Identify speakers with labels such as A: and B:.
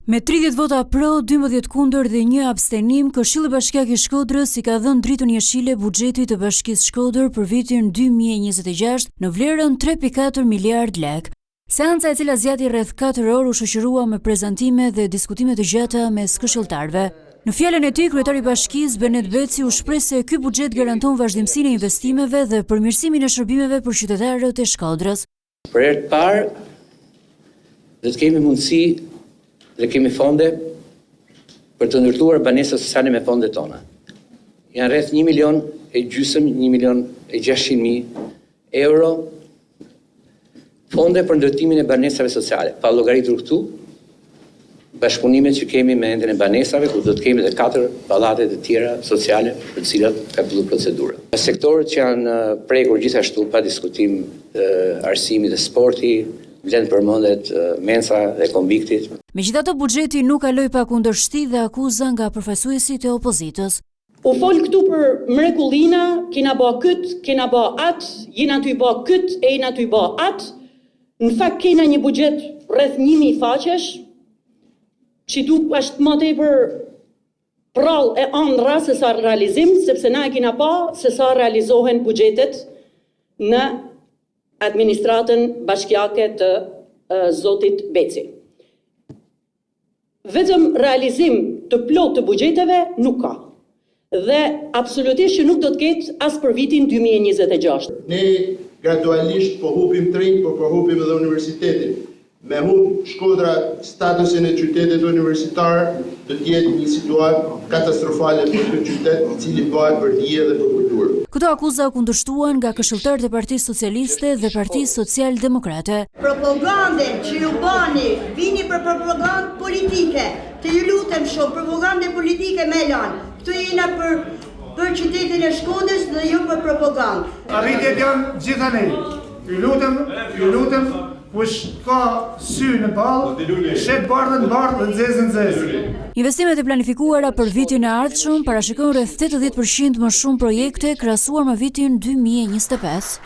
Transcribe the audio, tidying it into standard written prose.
A: Me 30 vota pro, 12 kundër dhe 1 abstenim, Këshilli Bashkiak i Shkodrës i ka dhënë dritën jeshile buxhetit të Bashkisë Shkodër për vitin 2026 në vlerën 3.4 miliard lek. Seanca, e cila zgjati rreth 4 orë, u shoqërua me prezantime dhe diskutime të gjata mes këshilltarëve. Në fjalën e tij, kryetari i Bashkisë Benet Beci u shpreh se ky buxhet garanton vazhdimsinë e investimeve dhe përmirësimin e shërbimeve për qytetarët e Shkodrës.
B: Për herë të parë, do të kemi mundësi dhe kemi fonde për të ndërtuar banesa sociale me fondet tona. Janë rreth 1,5 milion, 1,600,000 euro fonde për ndërtimin e banesave sociale. Pa llogaritur këtu bashkëpunimet që kemi me enden e banesave, ku do të kemi edhe 4 pallate të tjera sociale për të cilat ka filluar procedura. Sektorët që janë prekur gjithashtu pa diskutim, arsimi dhe sporti, vlen përmendet mensa dhe konviktit.
A: Megjithatë, buxheti nuk kaloi pa kundërshti dhe akuza nga përfaqësuesit e opozitës.
C: U fol këtu për mrekullina, kena bë kët, kena bë atë, jena ty bë kët e jena ty bë atë. Në fakt kena një buxhet rreth 1.000 faqesh, që duk është më tepër prall e ëndra se sa realizim, sepse na e kena pa se sa realizohen buxhetet në administratën bashkiake të zotit Beci. Vetëm realizim të plot të buxheteve nuk ka. Dhe absolutisht që nuk do të ketë as për vitin 2026.
D: Ne gradualisht po hupim trinj, po hupim edhe universitetin. Me humb Shkodra statusin e qytetit universitar, do të jetë një situatë katastrofale për këtë qytet, i cili bëhet për dije dhe për kulturë.
A: Këto akuza u kundërshtuan nga këshilltarët e Partisë Socialiste dhe Partisë Social-Demokrate.
E: Propagandën që ju bani, vini për propagandë politike. Të ju lutem shumë, propagandë politike me lan. Këtu jena për qytetin e Shkodrës dhe jo për propagandë.
F: Arritjet janë gjitha ne. Ju lutem, kush ka sy në ballë, shet bardhën bardhë dhe nxezën nxezë.
A: Investimet e planifikuara për vitin e ardhshëm parashikojnë rreth 80% më shumë projekte krahasuar me vitin 2025.